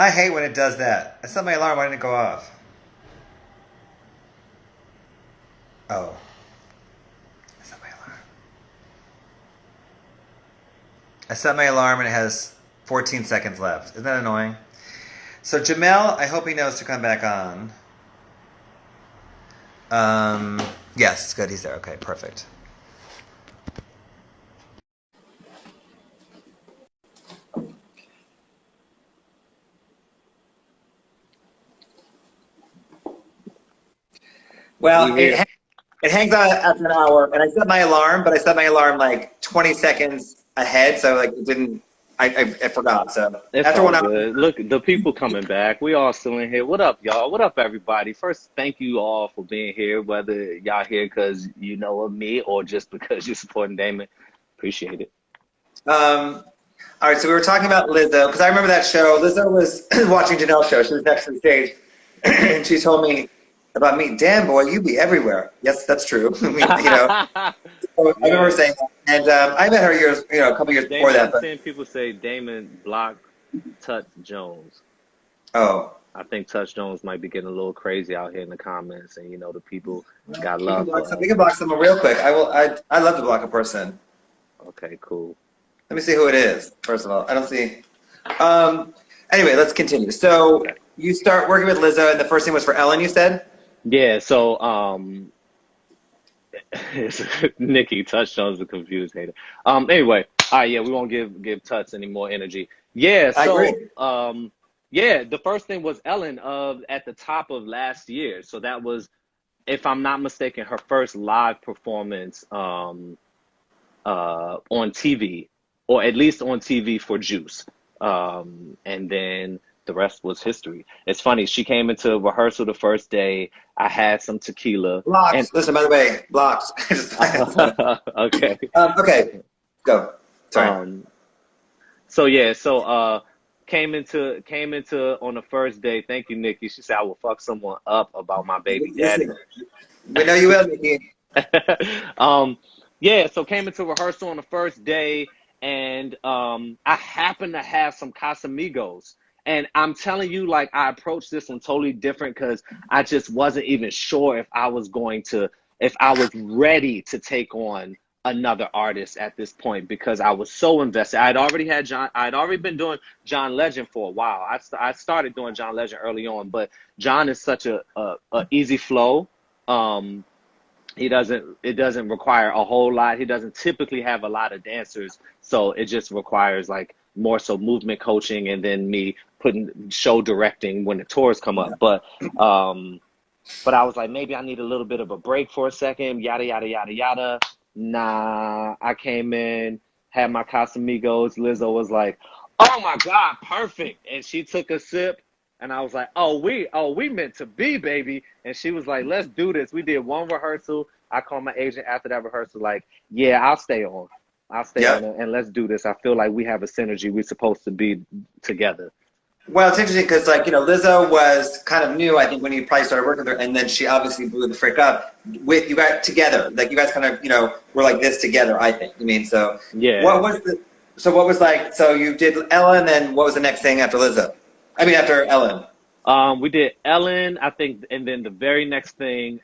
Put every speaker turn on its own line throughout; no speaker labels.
I hate when it does that. I set my alarm. Why didn't it go off? Oh. I set my alarm. I set my alarm and it has 14 seconds left. Isn't that annoying? So Jemel, I hope he knows to come back on. Yes, good. He's there. Okay, perfect. Well, it hangs out after an hour, and I set my alarm, but I set my alarm like 20 seconds ahead, so like it didn't. I forgot. So
It's
after
all
1 hour,
good. Look, the people coming back. We all still in here. What up, y'all? What up, everybody? First, thank you all for being here, whether y'all here because you know of me or just because you're supporting Damon. Appreciate it.
all right. So we were talking about Lizzo because I remember that show. Lizzo was watching Janelle's show. She was next to the stage, and she told me about me. Damn, boy, you be everywhere. Yes, that's true. I mean, So I remember
Yeah.
saying that, and I met her years, a couple years before
Damon,
that.
I'm
But
seeing people say Damon blocked Touch Jones.
oh,
I think Touch Jones might be getting a little crazy out here in the comments, and the people
well,
got love for
we
us.
can block someone real quick. I will. I love to block a person.
Okay, cool.
Let me see who it is. First of all, I don't see. Um. Anyway, let's continue. So
Okay.
you start working with Lizzo, and the first thing was for Ellen. You said.
Yeah, so Nikki, Touch Jones is a confused hater. Anyway, all right, yeah, we won't give Touch any more energy. Yeah,
I agree.
so yeah, the first thing was Ellen at the top of last year. So that was, if I'm not mistaken, her first live performance on TV, or at least on TV for Juice. And then the rest was history. It's funny, she came into rehearsal the first day. I had some tequila, and
Blocks. Listen, by the way, blocks.
okay.
Okay, go. Sorry.
Um, so yeah, came into on the first day. Thank you, Nikki. She said I will fuck someone up about my baby daddy.
Listen, we know you will, Nikki.
um, yeah, so came into rehearsal on the first day, and I happened to have some Casamigos. And I'm telling you, like, I approached this one totally different because I just wasn't even sure if I was ready to take on another artist at this point because I was so invested. I'd already been doing John Legend for a while. I started doing John Legend early on, but John is such a easy flow. Um, it doesn't require a whole lot. He doesn't typically have a lot of dancers, so it just requires like more so movement coaching and then me putting show directing when the tours come up. But I was like, maybe I need a little bit of a break for a second, yada yada yada yada. Nah, I came in, had my Casamigos. Lizzo was like, "Oh my God, perfect!" And she took a sip, and I was like, "Oh, we meant to be, baby." And she was like, "Let's do this." We did one rehearsal. I called my agent after that rehearsal, like, "Yeah, I'll stay on. I'll stay on,
Yep.
and let's do this. I feel like we have a synergy. We're supposed to be together."
Well, it's interesting because, like, Lizzo was kind of new, I think, when you probably started working with her, and then she obviously blew the frick up with you guys together. Like, you guys kind of, were like this together, I think. So
Yeah.
what was so you did Ellen, and what was the next thing after Lizzo? I mean, after Ellen.
We did Ellen, I think, and then the very next thing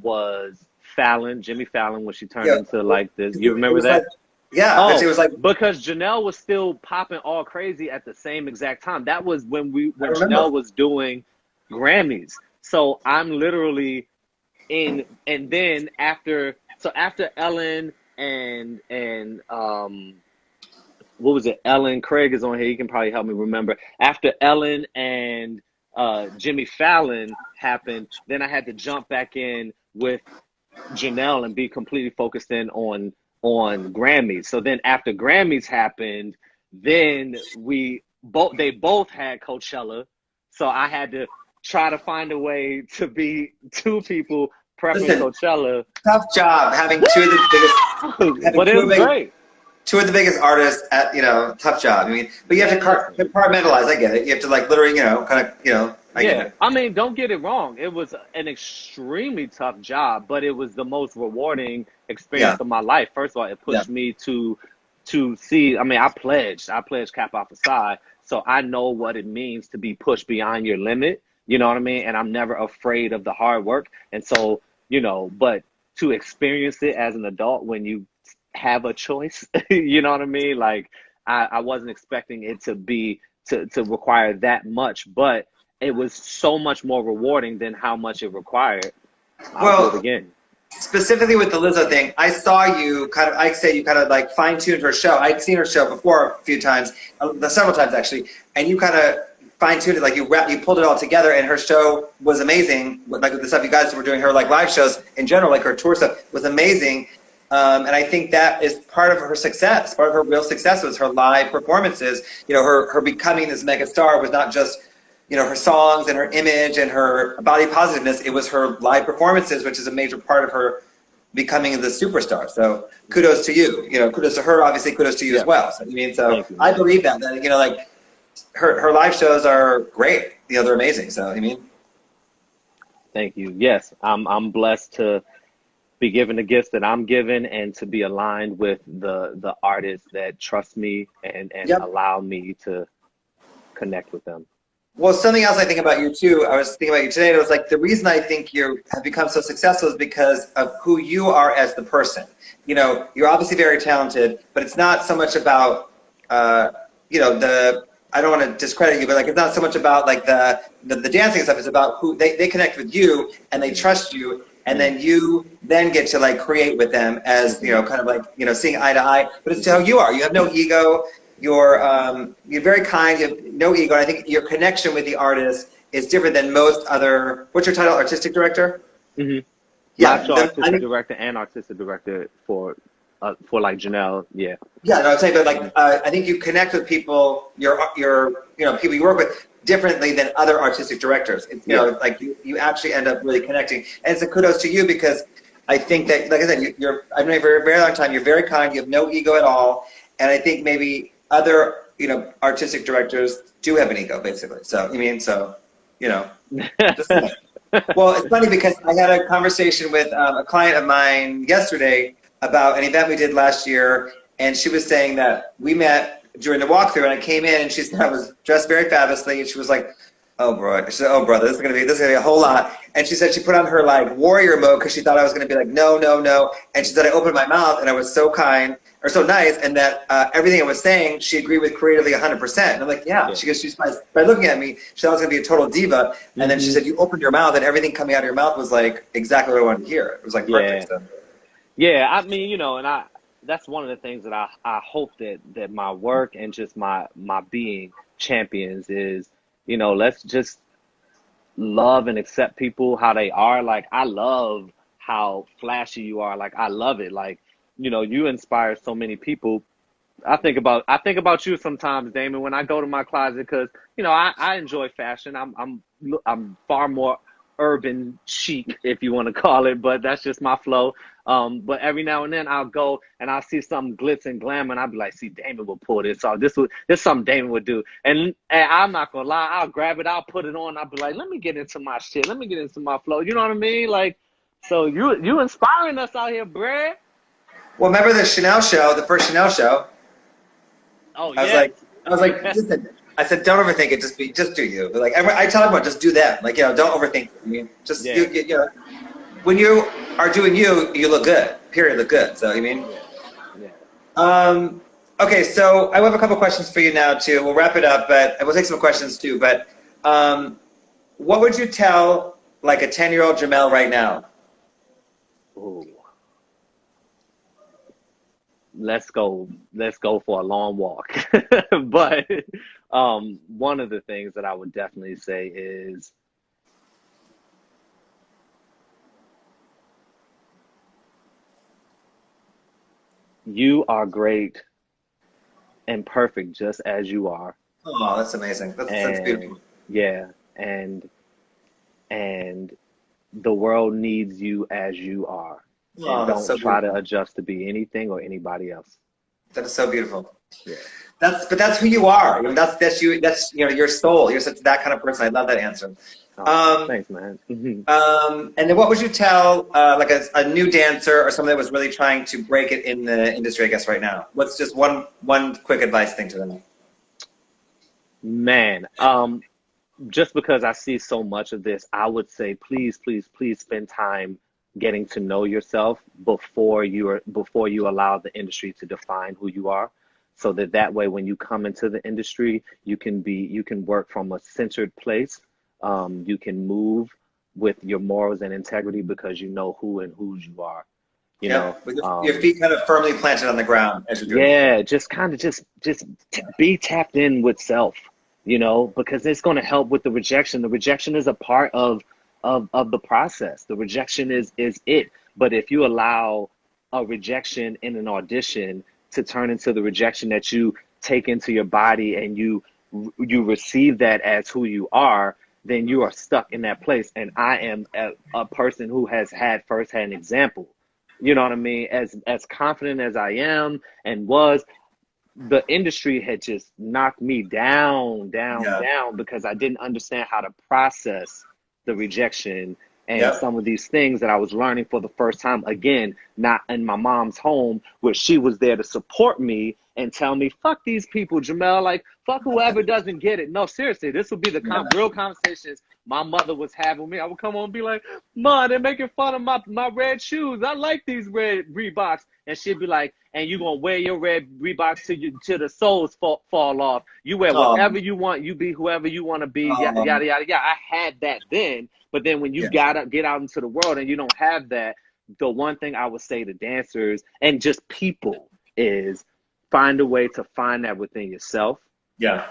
was Fallon, Jimmy Fallon, when she turned
Yeah,
into like this. You
it
remember
was like,
that?
yeah, it
Oh,
was like,
because Janelle was still popping all crazy at the same exact time. That was
I
when Janelle
remember.
was doing Grammys. So I'm literally and then after Ellen and what was it? Ellen, Craig is on here. He can probably help me remember. After Ellen and Jimmy Fallon happened, then I had to jump back in with Janelle and be completely focused in on Grammys. So then after Grammys happened, then they both had Coachella. So I had to try to find a way to be two people prepping
Listen,
Coachella.
tough job having
But it was great.
two of the biggest artists at, tough job. I mean, but you have to
Man, listen.
compartmentalize. I get it. You have to like literally, kind of, I get
Yeah,
it.
I mean, don't get it wrong. It was an extremely tough job, but it was the most rewarding experience
Yeah,
of my life. First of all, it
yeah,
pushed me to to see, I mean, I pledged Kappa Alpha Psi, so I know what it means to be pushed beyond your limit. You know what I mean? And I'm never afraid of the hard work. And so, you know, but to experience it as an adult when you have a choice, you know what I mean? Like I wasn't expecting it to be to require that much, but it was so much more rewarding than how much it required. I'll do it
Well,
again.
specifically with the Lizzo thing, I saw you kind of, I say you kind of like fine-tuned her show. I'd seen her show before a few times, several times actually, and you kind of fine-tuned it, like you pulled it all together, and her show was amazing. Like with the stuff you guys were doing, her like live shows in general, like her tour stuff was amazing. And I think that is part of her success. Part of her real success was her live performances. You know, her becoming this mega star was not just, you know, her songs and her image and her body positiveness. It was her live performances, which is a major part of her becoming the superstar. So kudos to you. You know, kudos to her. Obviously, kudos to you as well. So I mean, so I believe that you know, like her live shows are great. You know, they're amazing. So I mean,
Thank you. Yes, I'm blessed to be given the gifts that I'm given and to be aligned with the artists that trust me and
yep.
allow me to connect with them.
Well, something else I think about you too, I was thinking about you today, and it was like the reason I think you have become so successful is because of who you are as the person. You know, you're obviously very talented, but it's not so much about, you know, I don't want to discredit you, but like it's not so much about like the dancing stuff. It's about who they connect with you and they trust you, and then you then get to like create with them as, you know, kind of like, you know, seeing eye to eye. But it's how you are. You have no ego. You're very kind. You have no ego. And I think your connection with the artist is different than most other. What's your title? Artistic director.
Mm-hmm.
Yeah,
Live show artistic director and artistic director for like Janelle. Yeah.
Yeah, no, I'm saying, but like I think you connect with people, your you know, people you work with differently than other artistic directors. It's, you know, like you actually end up really connecting, and it's a kudos to you because I think that, like I said, I've known you for a very long time. You're very kind. You have no ego at all, and I think maybe other, you know, artistic directors do have an ego, basically. So I mean, so you know, just, well, it's funny because I had a conversation with a client of mine yesterday about an event we did last year, and she was saying that we met during the walkthrough, and I came in, and she said I was dressed very fabulously, and she was like, "Oh, bro," she said, "Oh, brother, this is gonna be a whole lot." And she said she put on her like warrior mode because she thought I was gonna be like, "No, no, no," and she said I opened my mouth, and I was so kind or so nice, and that everything I was saying she agreed with creatively 100%. And I'm like, yeah. She goes, by looking at me, she thought I was gonna be a total diva, and then she said you opened your mouth, and everything coming out of your mouth was like exactly what I wanted to hear. It was like perfect. So.
Yeah, I mean, you know, and that's one of the things that I hope that my work and just my being champions is, you know, let's just love and accept people how they are. Like, I love how flashy you are. Like, I love it. Like, you know, you inspire so many people. I think about you sometimes, Damon, when I go to my closet, because, you know, I enjoy fashion. I'm far more urban chic, if you want to call it, but that's just my flow. But every now and then I'll go and I'll see some glitz and glam, and I'll be like, see, Damon will pull this off. This is something Damon would do. And I'm not gonna lie, I'll grab it, I'll put it on, I'll be like, let me get into my shit, let me get into my flow. You know what I mean? Like, so you inspiring us out here, bruh.
Well, remember the Chanel show, the first Chanel show?
Oh
I
yeah.
was like, listen, I said, don't overthink it. Just do you. But like, I tell everyone, just do that. Like, you know, don't overthink it. I mean, just you know, when you are doing you, you look good. Period. Look good. So I mean, okay. So I have a couple questions for you now too. We'll wrap it up, but we'll take some questions too. But what would you tell like a 10-year-old Jemel right now?
Ooh. Let's go for a long walk. But one of the things that I would definitely say is you are great and perfect just as you are.
Oh, that's amazing. That's beautiful.
Yeah, and the world needs you as you are.
Oh,
And
that's
don't
so
try
beautiful.
to adjust to be anything or anybody else.
That is so beautiful.
Yeah.
That's who you are. I mean, that's you. That's your soul. You're such that kind of person. I love that answer.
Thanks, man.
And then what would you tell like a new dancer or someone that was really trying to break it in the industry, I guess, right now? What's just one quick advice thing to them?
Man, just because I see so much of this, I would say please, please, please spend time getting to know yourself before you allow the industry to define who you are. So that way when you come into the industry, you can work from a centered place. You can move with your morals and integrity because you know who and whose you are. You know,
with your feet kind of firmly planted on the ground as you're doing.
Yeah, just kind of just be tapped in with self, you know, because it's going to help with the rejection. The rejection is a part of the process. The rejection is it. But if you allow a rejection in an audition to turn into the rejection that you take into your body and you receive that as who you are, then you are stuck in that place. And I am a person who has had firsthand example. You know what I mean? As confident as I am and was, the industry had just knocked me down because I didn't understand how to process the rejection and some of these things that I was learning for the first time. Again, not in my mom's home where she was there to support me and tell me, fuck these people, Jemel, like, fuck whoever doesn't get it. No, seriously, this would be the real conversations my mother was having with me. I would come on and be like, Mom, they're making fun of my red shoes. I like these red Reeboks. And she'd be like, and you going to wear your red Reeboks till the soles fall off. You wear whatever you want. You be whoever you want to be, yada, yada, yada, yada. I had that then. But then when you get out into the world and you don't have that, the one thing I would say to dancers and just people is find a way to find that within yourself.
Yeah.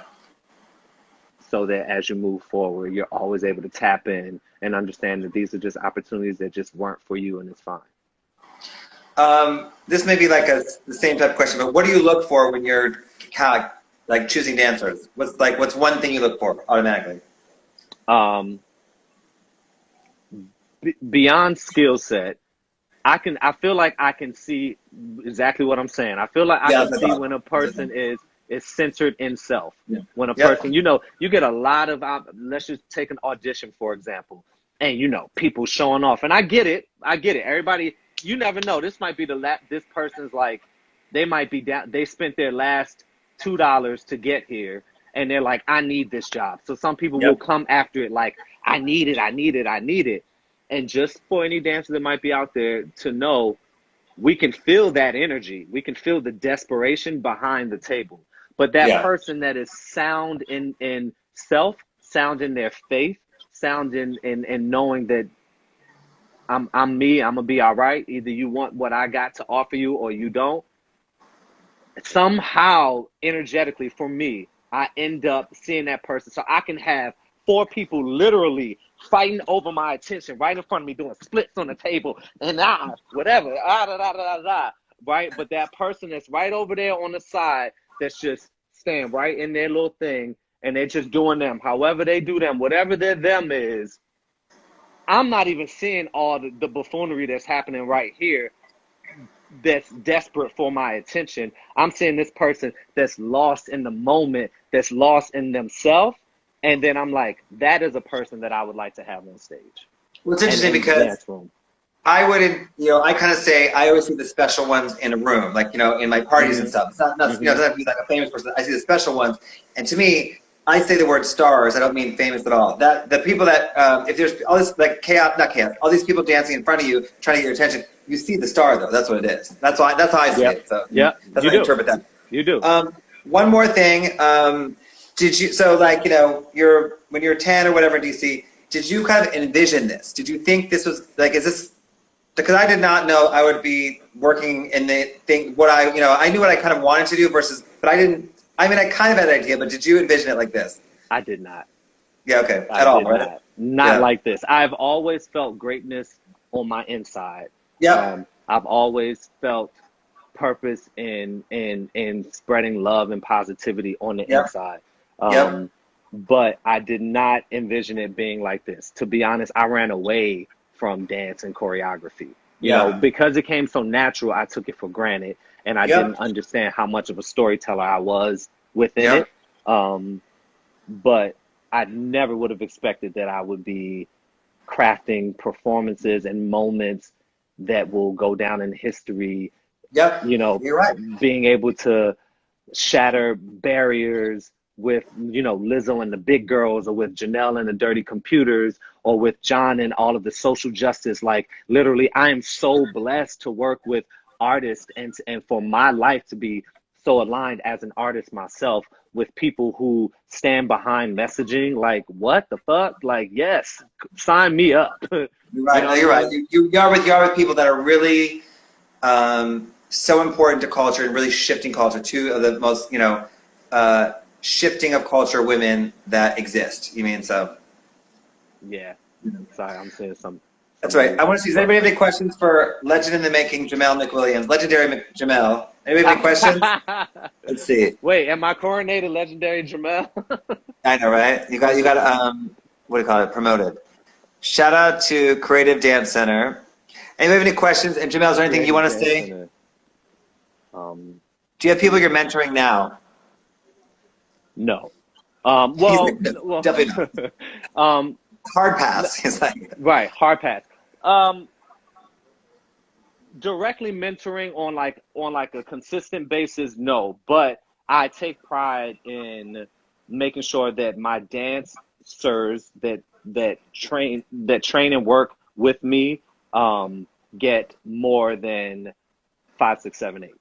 So that as you move forward, you're always able to tap in and understand that these are just opportunities that just weren't for you, and it's fine.
This may be like the same type of question, but what do you look for when you're kind of like choosing dancers? What's one thing you look for automatically?
Beyond skill set, I feel like I can see exactly what I'm saying. I feel like I can see when a person is centered in self. Yeah. When a person, you know, you get a lot of, let's just take an audition, for example, and, you know, people showing off. And I get it. Everybody, you never know. This might be this person's like, they might be down. They spent their last $2 to get here. And they're like, I need this job. So some people will come after it like, I need it. And just for any dancer that might be out there to know, we can feel that energy. We can feel the desperation behind the table. But that person that is sound in self, sound in their faith, sound in knowing that I'm me, I'm going to be all right. Either you want what I got to offer you or you don't. Somehow, energetically, for me, I end up seeing that person. So I can have 4 people literally fighting over my attention right in front of me, doing splits on the table and whatever, right? But that person that's right over there on the side that's just staying right in their little thing and they're just doing them. However they do them, whatever their them is, I'm not even seeing all the buffoonery that's happening right here that's desperate for my attention. I'm seeing this person that's lost in the moment, that's lost in themselves. And then I'm like, that is a person that I would like to have on stage.
Well, it's interesting because I wouldn't, you know, I kind of say I always see the special ones in a room, like, you know, in my parties and stuff. It's not you know, it doesn't have to be like a famous person. I see the special ones. And to me, I say the word stars. I don't mean famous at all. That the people that, if there's all this like not chaos, all these people dancing in front of you, trying to get your attention, you see the star though. That's what it is. That's how I see it. So that's how I interpret that.
You do.
One more thing. Did you, so like, you know, when you're 10 or whatever in DC, did you kind of envision this? Did you think this was like, is this, because I did not know I would be working in the thing, I knew what I kind of wanted to do but I didn't, I mean, I kind of had an idea, but did you envision it like this?
I did not.
Yeah, okay, at all, right?
Not like this. I've always felt greatness on my inside.
Yeah.
I've always felt purpose in spreading love and positivity on the inside. But I did not envision it being like this. To be honest, I ran away from dance and choreography. You know, because it came so natural, I took it for granted. and I
Yep.
didn't understand how much of a storyteller I was within
Yep.
it. But I never would have expected that I would be crafting performances and moments that will go down in history,
Yep.
you know,
You're right.
being able to shatter barriers with, LIZZO and the Big Girls, or with Janelle and the Dirty Computers, or with John and all of the social justice. Like, literally, I am so blessed to work with artists, and for my life to be so aligned as an artist myself with people who stand behind messaging. Like, what the fuck? Like, yes, sign me up.
You're right. No, you're right. You are with people that are really so important to culture and really shifting culture. Two of the most, shifting of culture women that exist. You mean so?
Yeah. Sorry, I'm saying some.
That's right. I want to see, does anybody have any questions for legend in the making, Jemel McWilliams? Legendary Jemel. Anybody have any questions? Let's see.
Wait, am I coronated Legendary Jamel?
I know, right? You got what do you call it? Promoted. Shout out to Creative Dance Center. Anybody have any questions? And Jemel, is there anything you want to say? Do you have people you're mentoring now?
No.
Well, no, definitely not. Hard pass. He's like,
right, hard pass. Directly mentoring on like a consistent basis, no. But I take pride in making sure that my dancers that train and work with me get more than 5, 6, 7, 8.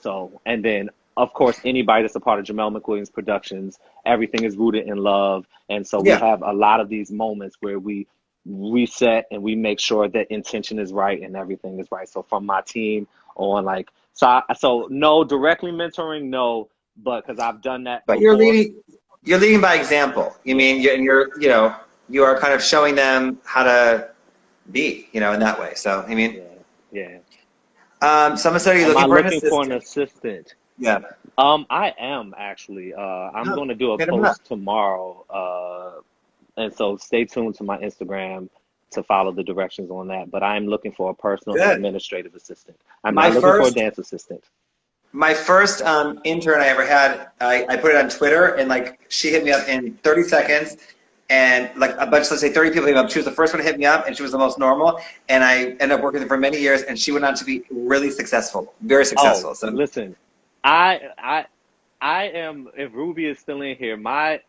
So, and then of course anybody that's a part of Jemel McWilliams Productions, everything is rooted in love, and so we have a lot of these moments where we reset and we make sure that intention is right and everything is right. So from my team on, like, so no directly mentoring, no, but because I've done that
but
before.
You're leading by example. You mean you are kind of showing them how to be, in that way. So I mean,
yeah.
Someone said, are you looking for an assistant? Yeah.
I am actually. I'm going to do a post tomorrow, and so stay tuned to my Instagram to follow the directions on that. But I'm looking for a personal administrative assistant. I'm not looking for a dance assistant.
My first intern I ever had, I put it on Twitter, and like she hit me up in 30 seconds, and like a bunch, let's say 30 people hit me up. She was the first one to hit me up, and she was the most normal. And I ended up working with her for many years, and she went on to be really successful, very successful. So
listen, I am, if Ruby is still in here, my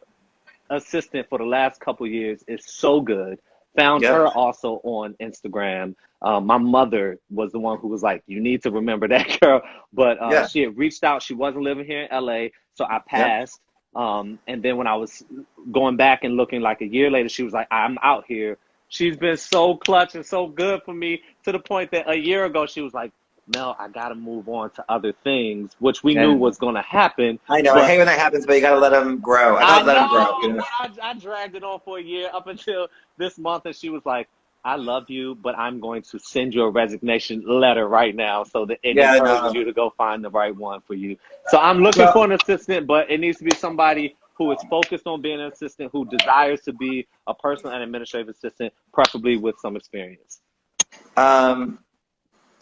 assistant for the last couple years is so good. Found her also on Instagram. My mother was the one who was like, you need to remember that girl. But she had reached out. She wasn't living here in LA, so I passed. And then when I was going back and looking like a year later, she was like, I'm out here. She's been so clutch and so good for me, to the point that a year ago she was like, Mel, I got to move on to other things, which we knew was going to happen.
I know. I hate when that happens, but you got to let them grow. I let them grow.
I dragged it on for a year up until this month, and she was like, I love you, but I'm going to send you a resignation letter right now so that it encourages you to go find the right one for you. So I'm looking for an assistant, but it needs to be somebody who is focused on being an assistant, who desires to be a personal and administrative assistant, preferably with some experience.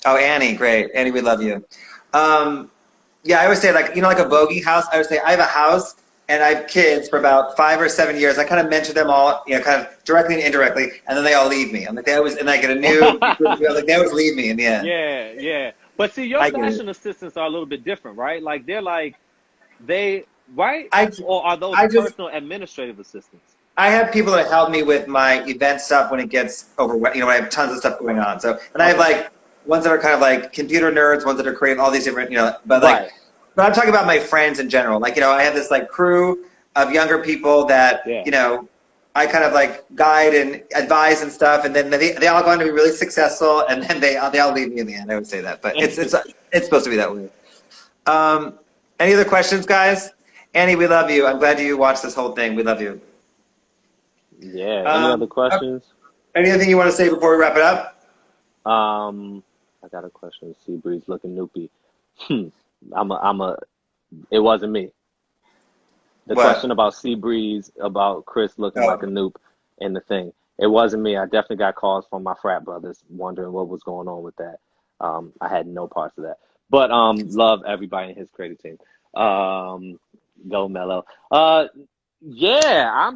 Oh, Annie, great. Annie, we love you. I always say, like, like a bogey house. I would say I have a house and I have kids for about 5 or 7 years. I kind of mentor them all, kind of directly and indirectly, and then they all leave me. I'm like, and I get a new, like, they always leave me in the end.
Yeah. But see, your fashion assistants are a little bit different, right? Like, they're like, or are those personal administrative assistants?
I have people that help me with my event stuff when it gets overwhelmed. When I have tons of stuff going on. So, and I have like ones that are kind of like computer nerds, ones that are creating all these different, but like, but I'm talking about my friends in general. Like, I have this like crew of younger people that, I kind of like guide and advise and stuff. And then they all go on to be really successful. And then they all leave me in the end. I would say that, but it's supposed to be that way. Any other questions, guys? Annie, we love you. I'm glad you watched this whole thing. We love you.
Yeah. Any other questions?
Anything you want to say before we wrap it up?
I got a question. Seabreeze looking noopy. It wasn't me. The question about Seabreeze, about Chris looking like a noob in the thing. It wasn't me. I definitely got calls from my frat brothers wondering what was going on with that. I had no parts of that. But love everybody in his creative team. Go Mello. Yeah,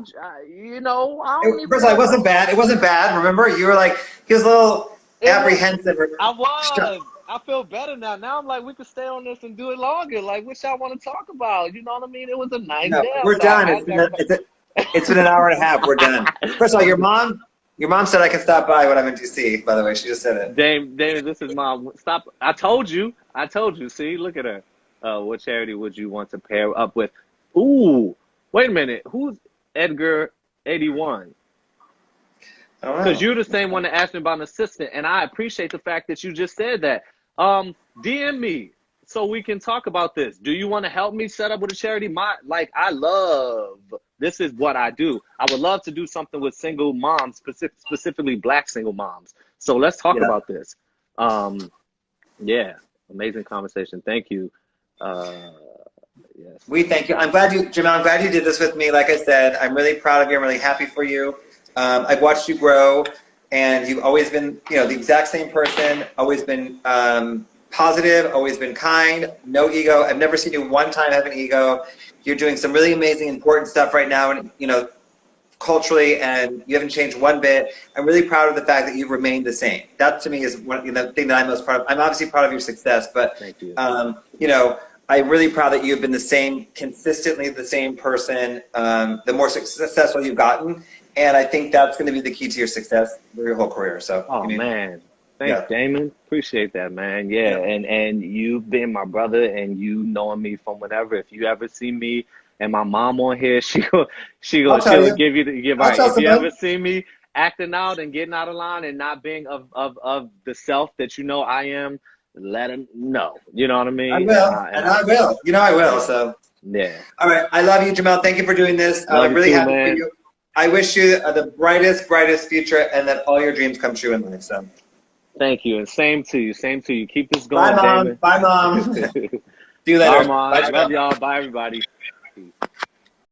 you know, I don't even
First of all,
know
it
if
wasn't bad. It wasn't bad. Remember, you were like, he was a little
it was.
apprehensive.
I was. I feel better now. Now I'm like, we could stay on this and do it longer. Like, what y'all want to talk about? You know what I mean? It was a nice
No,
day
we're
outside.
done. It's been an hour and a half. We're done. First of all, your mom said I can stop by when I'm in DC. By the way, she just said it.
Dame, this is my stop. I told you. I told you. See, look at her. What charity would you want to pair up with? Ooh, wait a minute. Who's Edgar 81?
I don't
Because
know.
you're the same one that asked me about an assistant, and I appreciate the fact that you just said that. DM me so we can talk about this. Do you want to help me set up with a charity? I love, this is what I do. I would love to do something with single moms, specifically Black single moms. So let's talk
Yeah.
about this. Yeah, amazing conversation. Thank you. Yes.
We thank you. I'm glad you, Jemel, I'm glad you did this with me. Like I said, I'm really proud of you. I'm really happy for you. I've watched you grow, and you've always been, you know, the exact same person, always been positive, always been kind, no ego. I've never seen you one time have an ego. You're doing some really amazing, important stuff right now, and, you know, culturally, and you haven't changed one bit. I'm really proud of the fact that you've remained the same. That to me is one, you know, the thing that I'm most proud of. I'm obviously proud of your success, but
Thank you.
you know, I'm really proud that you've been the same, consistently the same person, the more successful you've gotten. And I think that's going to be the key to your success for your whole career. So,
Oh, man. Thanks,
yeah.
Damon. Appreciate that, man. Yeah, and you've been my brother, and you knowing me from whenever. If you ever see me and my mom on here,
I'll
she'll
tell you.
give you the give.
I'll
Right.
tell
If you
someone.
ever see me acting out and getting out of line and not being of the self that you know I am, let him know. You know what I
I
mean?
will, and I will. You know I will. So,
Yeah.
all right. I love you, Jemel. Thank you for doing this.
Love
I'm
you
really
too,
happy for
man.
you. I wish you the brightest future, and that all your dreams come true in life. So,
Thank you, and same to you. Same to you. Keep this
bye,
going,
mom.
Damon.
Bye, mom. See you
Bye,
later. Bye,
Mom. Love
Jemel.
y'all. Bye, everybody. Peace.